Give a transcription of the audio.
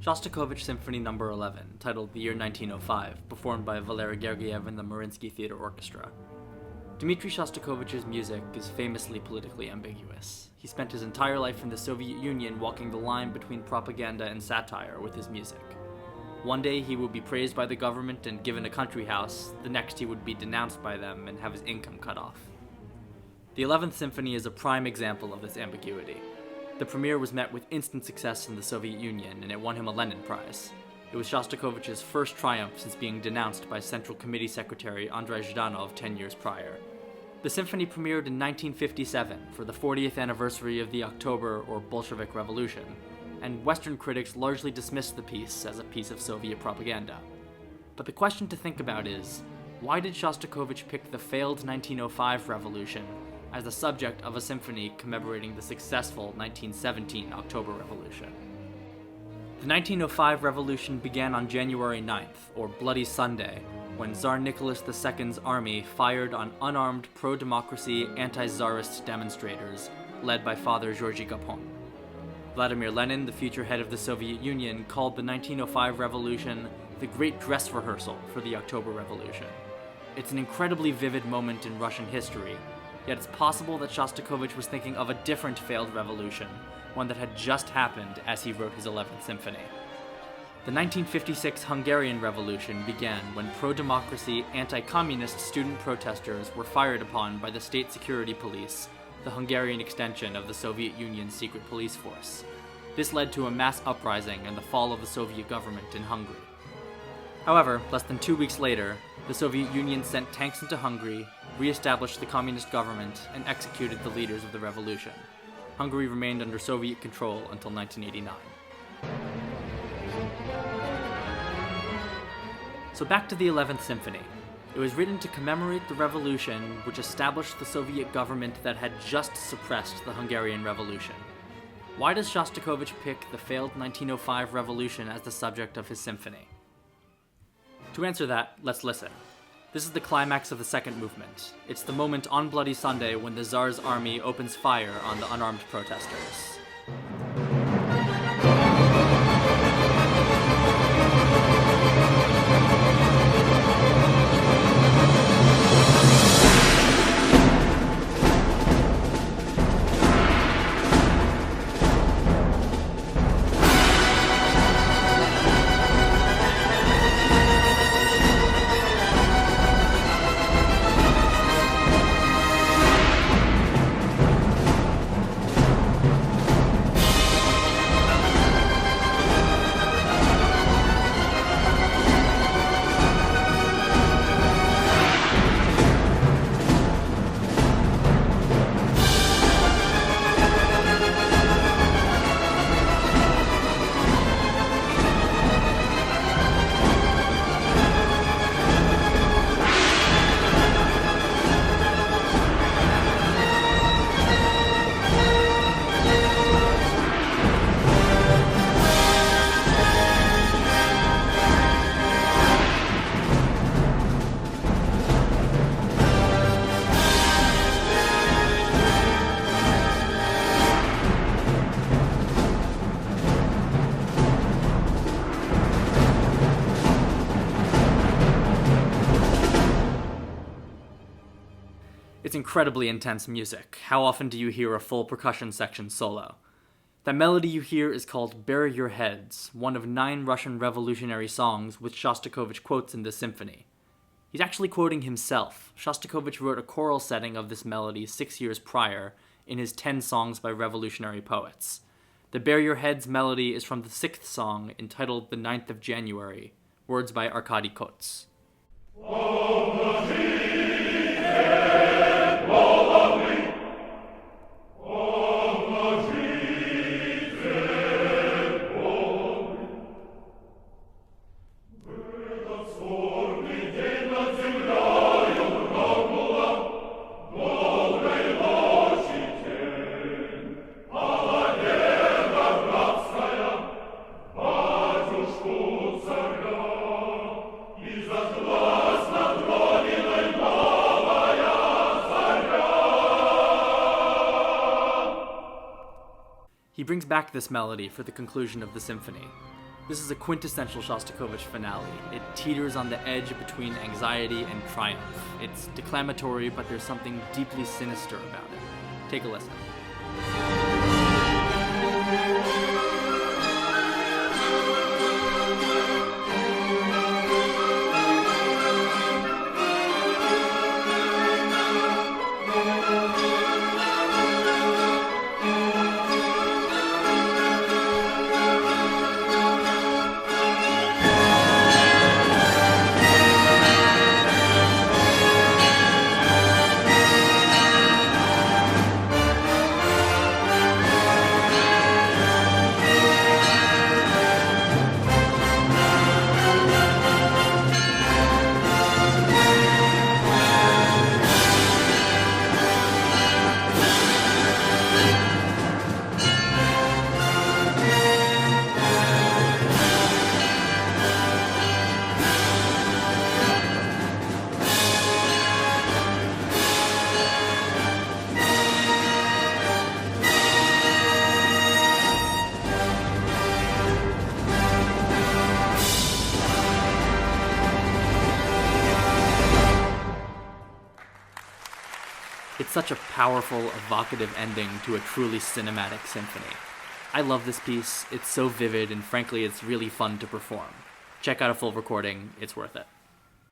Shostakovich Symphony No. 11, titled The Year 1905, performed by Valery Gergiev and the Mariinsky Theater Orchestra. Dmitri Shostakovich's music is famously politically ambiguous. He spent his entire life in the Soviet Union walking the line between propaganda and satire with his music. One day he would be praised by the government and given a country house, the next he would be denounced by them and have his income cut off. The 11th Symphony is a prime example of this ambiguity. The premiere was met with instant success in the Soviet Union, and it won him a Lenin Prize. It was Shostakovich's first triumph since being denounced by Central Committee Secretary Andrei Zhdanov 10 years prior. The symphony premiered in 1957 for the 40th anniversary of the October or Bolshevik Revolution, and Western critics largely dismissed the piece as a piece of Soviet propaganda. But the question to think about is, why did Shostakovich pick the failed 1905 revolution as the subject of a symphony commemorating the successful 1917 October Revolution? The 1905 revolution began on January 9th, or Bloody Sunday, when Tsar Nicholas II's army fired on unarmed pro-democracy anti-Tsarist demonstrators led by Father Georgy Gapon. Vladimir Lenin, the future head of the Soviet Union, called the 1905 revolution the great dress rehearsal for the October Revolution. It's an incredibly vivid moment in Russian history, yet it's possible that Shostakovich was thinking of a different failed revolution, one that had just happened as he wrote his 11th Symphony. The 1956 Hungarian Revolution began when pro-democracy, anti-communist student protesters were fired upon by the state security police, the Hungarian extension of the Soviet Union's secret police force. This led to a mass uprising and the fall of the Soviet government in Hungary. However, less than 2 weeks later, the Soviet Union sent tanks into Hungary, re-established the communist government, and executed the leaders of the revolution. Hungary remained under Soviet control until 1989. So back to the 11th Symphony. It was written to commemorate the revolution which established the Soviet government that had just suppressed the Hungarian Revolution. Why does Shostakovich pick the failed 1905 revolution as the subject of his symphony? To answer that, let's listen. This is the climax of the second movement. It's the moment on Bloody Sunday when the Tsar's army opens fire on the unarmed protesters. It's incredibly intense music. How often do you hear a full percussion section solo? That melody you hear is called Bury Your Heads, one of 9 Russian revolutionary songs which Shostakovich quotes in this symphony. He's actually quoting himself. Shostakovich wrote a choral setting of this melody 6 years prior in his 10 songs by revolutionary poets. The Bury Your Heads melody is from the 6th song entitled The 9th of January, words by Arkady Kots. He brings back this melody for the conclusion of the symphony. This is a quintessential Shostakovich finale. It teeters on the edge between anxiety and triumph. It's declamatory, but there's something deeply sinister about it. Take a listen. It's such a powerful, evocative ending to a truly cinematic symphony. I love this piece, it's so vivid, and frankly, it's really fun to perform. Check out a full recording, it's worth it.